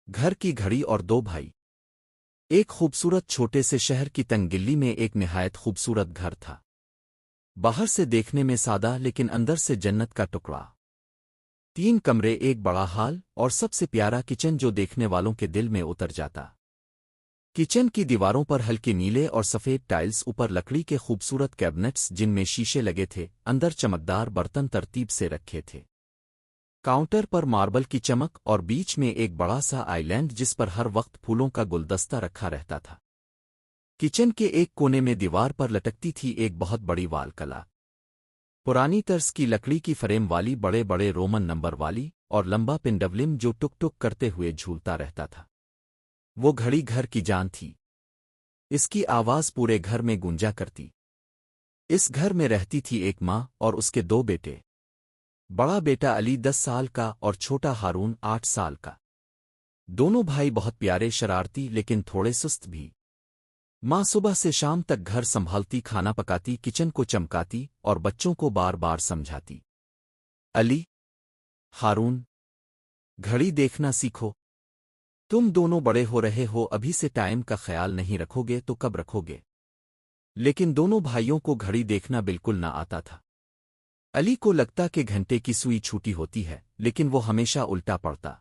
گھر کی گھڑی اور دو بھائی۔ ایک خوبصورت چھوٹے سے شہر کی تنگلی میں ایک نہایت خوبصورت گھر تھا۔ باہر سے دیکھنے میں سادہ لیکن اندر سے جنت کا ٹکڑا۔ 3 کمرے، ایک بڑا ہال اور سب سے پیارا کچن جو دیکھنے والوں کے دل میں اتر جاتا۔ کچن کی دیواروں پر ہلکے نیلے اور سفید ٹائلز، اوپر لکڑی کے خوبصورت کیبنٹس جن میں شیشے لگے تھے، اندر چمکدار برتن ترتیب سے رکھے تھے۔ کاؤنٹر پر ماربل کی چمک اور بیچ میں ایک بڑا سا آئی لینڈ جس پر ہر وقت پھولوں کا گلدستہ رکھا رہتا تھا۔ کچن کے ایک کونے میں دیوار پر لٹکتی تھی ایک بہت بڑی وال کلا، پرانی طرز کی لکڑی کی فریم والی، بڑے بڑے رومن نمبر والی اور لمبا پنڈولم جو ٹک ٹک کرتے ہوئے جھولتا رہتا تھا۔ وہ گھڑی گھر کی جان تھی، اس کی آواز پورے گھر میں گونجا کرتی۔ اس گھر میں رہتی تھی ایک ماں اور اس کے 2 بیٹے، بڑا بیٹا علی 10 سال کا اور چھوٹا ہارون 8 سال کا۔ دونوں بھائی بہت پیارے، شرارتی لیکن تھوڑے سست بھی۔ ماں صبح سے شام تک گھر سنبھالتی، کھانا پکاتی، کچن کو چمکاتی اور بچوں کو بار بار سمجھاتی، علی، ہارون، گھڑی دیکھنا سیکھو، تم دونوں بڑے ہو رہے ہو، ابھی سے ٹائم کا خیال نہیں رکھو گے تو کب رکھو گے؟ لیکن دونوں بھائیوں کو گھڑی دیکھنا بالکل نہ آتا تھا۔ علی کو لگتا کہ گھنٹے کی سوئی چھوٹی ہوتی ہے، لیکن وہ ہمیشہ الٹا پڑتا۔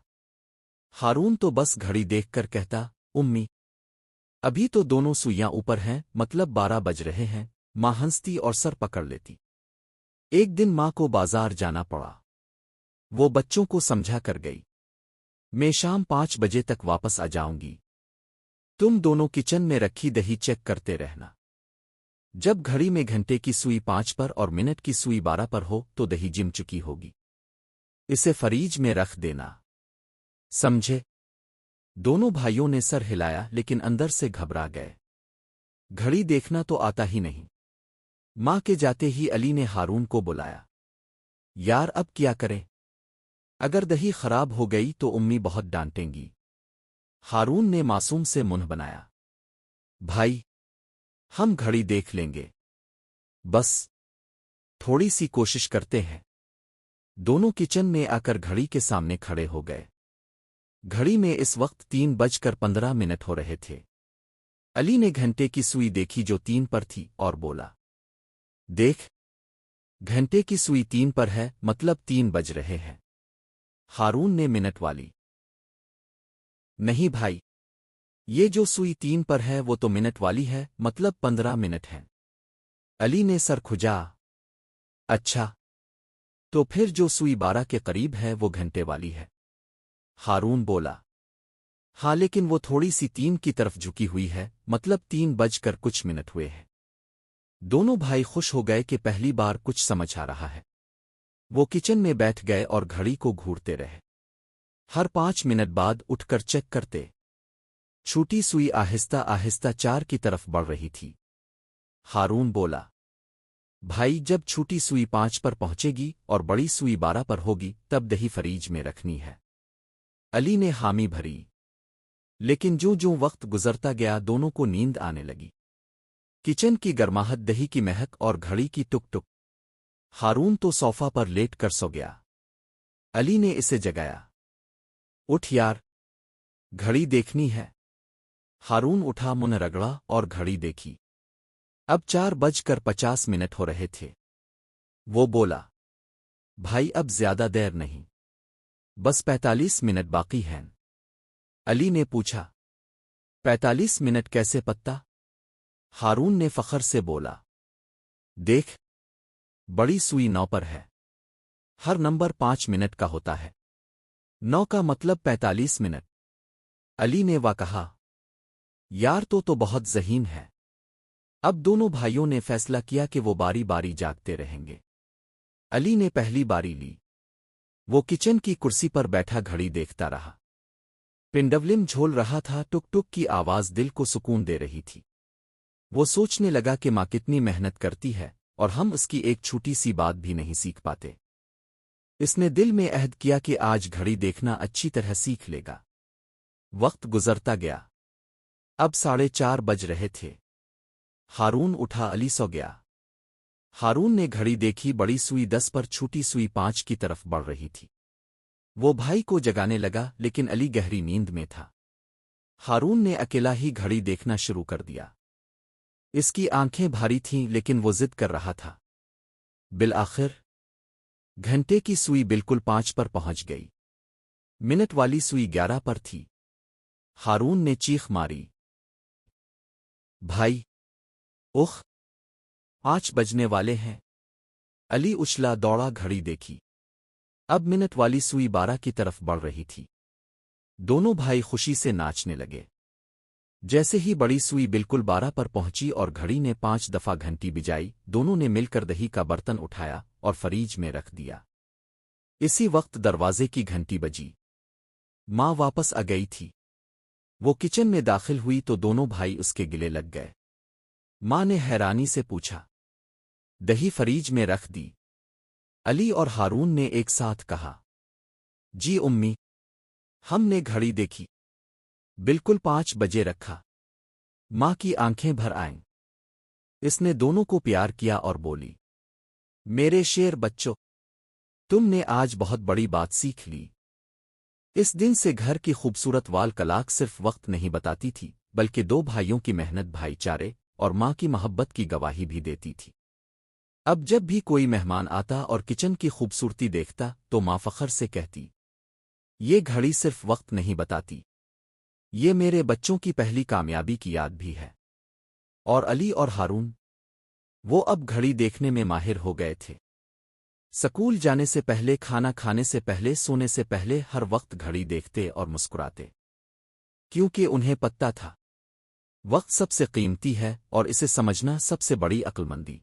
ہارون تو بس گھڑی دیکھ کر کہتا، امی، ابھی تو دونوں سوئیاں اوپر ہیں، مطلب 12 بج رہے ہیں۔ ماں ہنستی اور سر پکڑ لیتی۔ ایک دن ماں کو بازار جانا پڑا۔ وہ بچوں کو سمجھا کر گئی، میں شام 5 بجے تک واپس آ جاؤں گی، تم دونوں کچن میں رکھی دہی چیک کرتے رہنا۔ جب گھڑی میں گھنٹے کی سوئی 5 پر اور منٹ کی سوئی 12 پر ہو تو دہی جم چکی ہوگی، اسے فریج میں رکھ دینا، سمجھے؟ دونوں بھائیوں نے سر ہلایا لیکن اندر سے گھبرا گئے۔ گھڑی دیکھنا تو آتا ہی نہیں۔ ماں کے جاتے ہی علی نے ہارون کو بلایا، یار اب کیا کریں؟ اگر دہی خراب ہو گئی تو امی بہت ڈانٹیں گی۔ ہارون نے معصوم سے منہ بنایا، بھائی، ہم گھڑی دیکھ لیں گے، بس تھوڑی سی کوشش کرتے ہیں۔ دونوں کچن میں آ کر گھڑی کے سامنے کھڑے ہو گئے۔ گھڑی میں اس وقت 3:15 ہو رہے تھے۔ علی نے گھنٹے کی سوئی دیکھی جو 3 پر تھی اور بولا، دیکھ، گھنٹے کی سوئی 3 پر ہے، مطلب 3 بج رہے ہیں۔ ہارون نے منٹ والی، نہیں بھائی، یہ جو سوئی 3 پر ہے وہ تو منٹ والی ہے، مطلب 15 منٹ ہیں۔ علی نے سر کھجا، اچھا، تو پھر جو سوئی 12 کے قریب ہے وہ گھنٹے والی ہے۔ ہارون بولا، ہاں لیکن وہ تھوڑی سی 3 کی طرف جھکی ہوئی ہے، مطلب 3:00 ہوئے ہیں۔ دونوں بھائی خوش ہو گئے کہ پہلی بار کچھ سمجھ آ رہا ہے۔ وہ کچن میں بیٹھ گئے اور گھڑی کو گھورتے رہے۔ ہر 5 منٹ بعد اٹھ کر چیک کرتے۔ چھوٹی سوئی آہستہ آہستہ 4 کی طرف بڑھ رہی تھی۔ ہارون بولا، بھائی، جب چھوٹی سوئی 5 پر پہنچے گی اور بڑی سوئی 12 پر ہوگی تب دہی فریج میں رکھنی ہے۔ علی نے حامی بھری، لیکن جو وقت گزرتا گیا دونوں کو نیند آنے لگی۔ کچن کی گرماہٹ، دہی کی مہک اور گھڑی کی ٹک ٹک۔ ہارون تو صوفہ پر لیٹ کر سو گیا۔ علی نے اسے جگایا، اٹھ یار، گھڑی دیکھنی ہے۔ ہارون اٹھا، منہ رگڑا اور گھڑی دیکھی۔ اب 4:50 ہو رہے تھے۔ وہ بولا، بھائی اب زیادہ دیر نہیں، بس 45 منٹ باقی ہیں۔ علی نے پوچھا، 45 منٹ کیسے پتا؟ ہارون نے فخر سے بولا، دیکھ، بڑی سوئی 9 پر ہے، ہر نمبر 5 منٹ کا ہوتا ہے، 9 کا مطلب 45 منٹ۔ علی نے واہ کہا، یار تو بہت ذہین ہے۔ اب دونوں بھائیوں نے فیصلہ کیا کہ وہ باری باری جاگتے رہیں گے۔ علی نے پہلی باری لی۔ وہ کچن کی کرسی پر بیٹھا گھڑی دیکھتا رہا۔ پنڈولم جھول رہا تھا، ٹک ٹک کی آواز دل کو سکون دے رہی تھی۔ وہ سوچنے لگا کہ ماں کتنی محنت کرتی ہے اور ہم اس کی ایک چھوٹی سی بات بھی نہیں سیکھ پاتے۔ اس نے دل میں عہد کیا کہ آج گھڑی دیکھنا اچھی طرح سیکھ لے گا۔ وقت گزرتا گیا۔ اب 4:30 بج رہے تھے۔ ہارون اٹھا، علی سو گیا۔ ہارون نے گھڑی دیکھی، بڑی سوئی 10 پر، چھوٹی سوئی 5 کی طرف بڑھ رہی تھی۔ وہ بھائی کو جگانے لگا لیکن علی گہری نیند میں تھا۔ ہارون نے اکیلا ہی گھڑی دیکھنا شروع کر دیا۔ اس کی آنکھیں بھاری تھیں لیکن وہ ضد کر رہا تھا۔ بالآخر گھنٹے کی سوئی بالکل 5 پر پہنچ گئی۔ منٹ والی سوئی 11 پر تھی۔ ہارون نے چیخ ماری، بھائی! اخ! 5 بجنے والے ہیں۔ علی اچھلا دوڑا، گھڑی دیکھی۔ اب منٹ والی سوئی 12 کی طرف بڑھ رہی تھی۔ دونوں بھائی خوشی سے ناچنے لگے۔ جیسے ہی بڑی سوئی بالکل 12 پر پہنچی اور گھڑی نے 5 دفعہ گھنٹی بجائی، دونوں نے مل کر دہی کا برتن اٹھایا اور فریج میں رکھ دیا۔ اسی وقت دروازے کی گھنٹی بجی۔ ماں واپس آ گئی تھی۔ وہ کچن میں داخل ہوئی تو دونوں بھائی اس کے گلے لگ گئے۔ ماں نے حیرانی سے پوچھا، دہی فریج میں رکھ دی؟ علی اور ہارون نے ایک ساتھ کہا، جی امی، ہم نے گھڑی دیکھی، بالکل 5 بجے رکھا۔ ماں کی آنکھیں بھر آئیں۔ اس نے دونوں کو پیار کیا اور بولی، میرے شیر بچوں، تم نے آج بہت بڑی بات سیکھ لی۔ اس دن سے گھر کی خوبصورت وال کلاک صرف وقت نہیں بتاتی تھی بلکہ 2 بھائیوں کی محنت، بھائی چارے اور ماں کی محبت کی گواہی بھی دیتی تھی۔ اب جب بھی کوئی مہمان آتا اور کچن کی خوبصورتی دیکھتا تو ماں فخر سے کہتی، یہ گھڑی صرف وقت نہیں بتاتی، یہ میرے بچوں کی پہلی کامیابی کی یاد بھی ہے۔ اور علی اور ہارون، وہ اب گھڑی دیکھنے میں ماہر ہو گئے تھے۔ سکول جانے سے پہلے، کھانا کھانے سے پہلے، سونے سے پہلے ہر وقت گھڑی دیکھتے اور مسکراتے، کیونکہ انہیں پتہ تھا وقت سب سے قیمتی ہے اور اسے سمجھنا سب سے بڑی عقل مندی۔